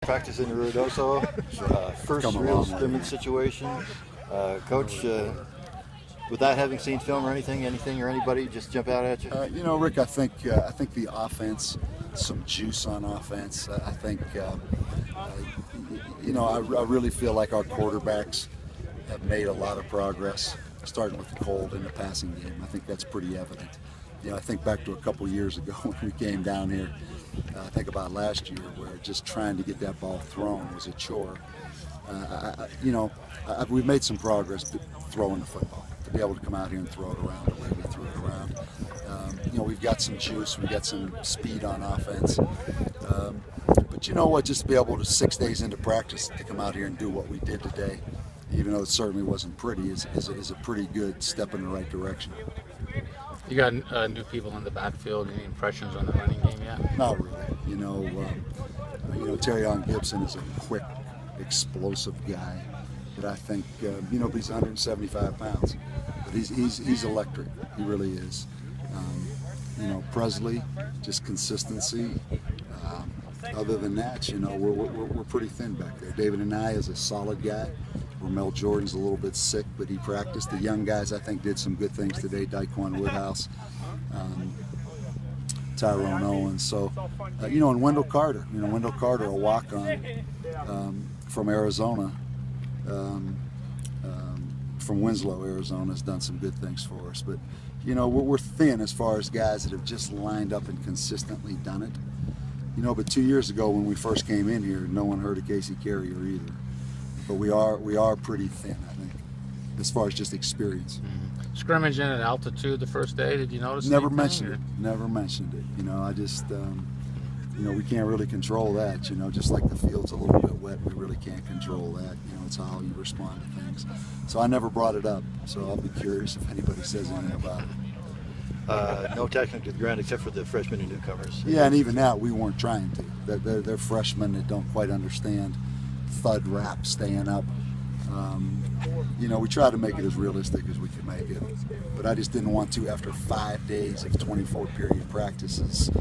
Practice in the Ruidoso, first real scrimmage situation. Coach, without having seen film or anything or anybody just jump out at you? You know, Rick, I think the offense, some juice on offense. I think, you know, I really feel like our quarterbacks have made a lot of progress, starting with Colt in the passing game. I think that's pretty evident. You know, I think back to a couple years ago when we came down here. I think about last year where just trying to get that ball thrown was a chore. We've made some progress throwing the football, to be able to come out here and throw it around the way we threw it around. You know, we've got some juice, we've got some speed on offense. But you know what, just to be able to 6 days into practice to come out here and do what we did today, even though it certainly wasn't pretty, is a pretty good step in the right direction. You got new people in the backfield. Any impressions on the running game yet? Not really. You know, Terrion Gibson is a quick, explosive guy that I think, you know, he's 175 pounds, but he's electric. He really is. You know, Presley, just consistency. Other than that, you know, we're pretty thin back there. David and I is a solid guy. Mel Jordan's a little bit sick, but he practiced. The young guys, I think, did some good things today. Daquan Woodhouse, Tyrone Owens. So, you know, and Wendell Carter. You know, Wendell Carter, a walk-on from Arizona, from Winslow, Arizona, has done some good things for us. But, you know, we're thin as far as guys that have just lined up and consistently done it. You know, but 2 years ago when we first came in here, no one heard of Casey Carrier either. But we are pretty thin, I think, as far as just experience. Mm-hmm. Scrimmage in at altitude the first day. Did you notice? Never mentioned it. Never mentioned it. You know, I just, you know, we can't really control that. You know, just like the field's a little bit wet, we really can't control that. You know, it's how you respond to things. So I never brought it up. So I'll be curious if anybody says anything about it. No tackling to the ground except for the freshmen and newcomers. Yeah, and even that we weren't trying to. They're freshmen that don't quite understand thud rap, staying up. You know, we try to make it as realistic as we can make it, but I just didn't want to, after 5 days of 24-period practices,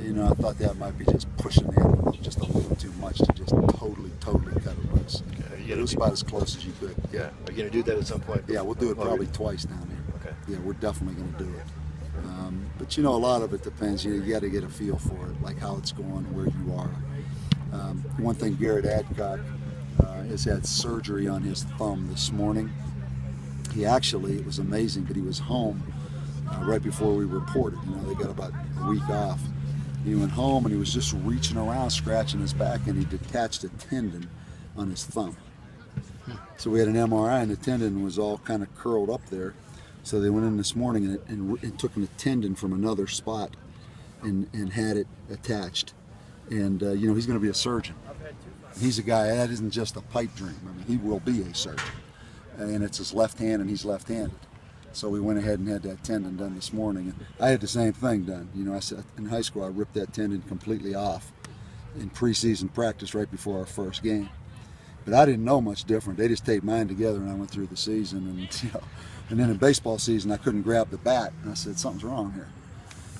you know, I thought that might be just pushing the envelope just a little too much to just totally cut it loose. Okay, it was about as close as you could. Yeah, are you going to do that at some point? Yeah, we'll do it probably twice down here. Okay. Yeah, we're definitely going to do it. But you know, a lot of it depends. You got to get a feel for it, like how it's going, where you are. One thing, Garrett Adcock has had surgery on his thumb this morning. It was amazing, but he was home right before we reported. You know, they got about a week off. He went home and he was just reaching around, scratching his back, and he detached a tendon on his thumb. So we had an MRI, and the tendon was all kind of curled up there. So they went in this morning and took a tendon from another spot and had it attached. And, you know, he's going to be a surgeon. He's a guy, that isn't just a pipe dream. I mean, he will be a surgeon. And it's his left hand, and he's left-handed. So we went ahead and had that tendon done this morning. And I had the same thing done. You know, I said in high school, I ripped that tendon completely off in preseason practice right before our first game. But I didn't know much different. They just taped mine together, and I went through the season. And, you know, and then in baseball season, I couldn't grab the bat. And I said, something's wrong here.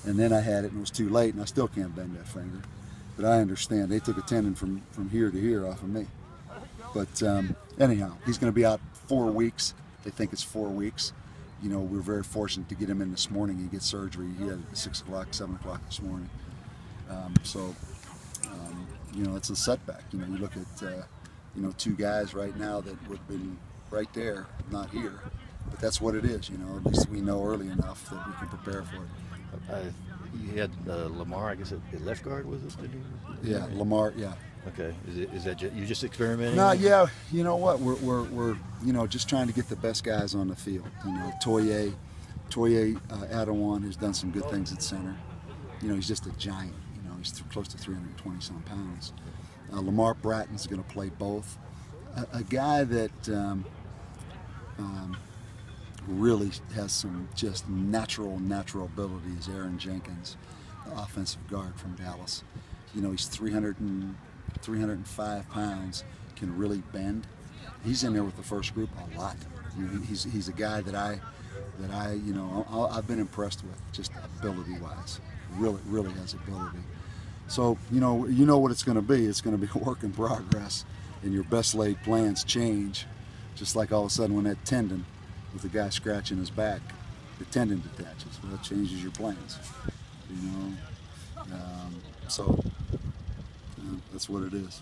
And then I had it, and it was too late, and I still can't bend that finger. But I understand. They took a tendon from here to here off of me. But anyhow, he's going to be out 4 weeks. They think it's 4 weeks. You know, we're very fortunate to get him in this morning and get surgery. He had it at 6 o'clock, 7 o'clock this morning. You know, it's a setback. You know, you look at, you know, two guys right now that would have been right there, not here. But that's what it is, you know. At least we know early enough that we can prepare for it. You had Lamar, I guess, at left guard, was it? Yeah, Lamar, yeah. Okay, is that you just experimenting? No, yeah. You know what? We're you know, just trying to get the best guys on the field. You know, Toye Adawan has done some good things at center. You know, he's just a giant. You know, he's close to 320 some pounds. Lamar Bratton's going to play both. A guy that really has some just natural ability is Aaron Jenkins, the offensive guard from Dallas. You know, he's 305 pounds, can really bend. He's in there with the first group a lot. You know, he's a guy that I you know, I've been impressed with, just ability-wise. Really has ability. So you know what it's going to be. It's going to be a work in progress, and your best laid plans change. Just like all of a sudden when that tendon, with the guy scratching his back, the tendon detaches. Well, it changes your plans. You know, so that's what it is.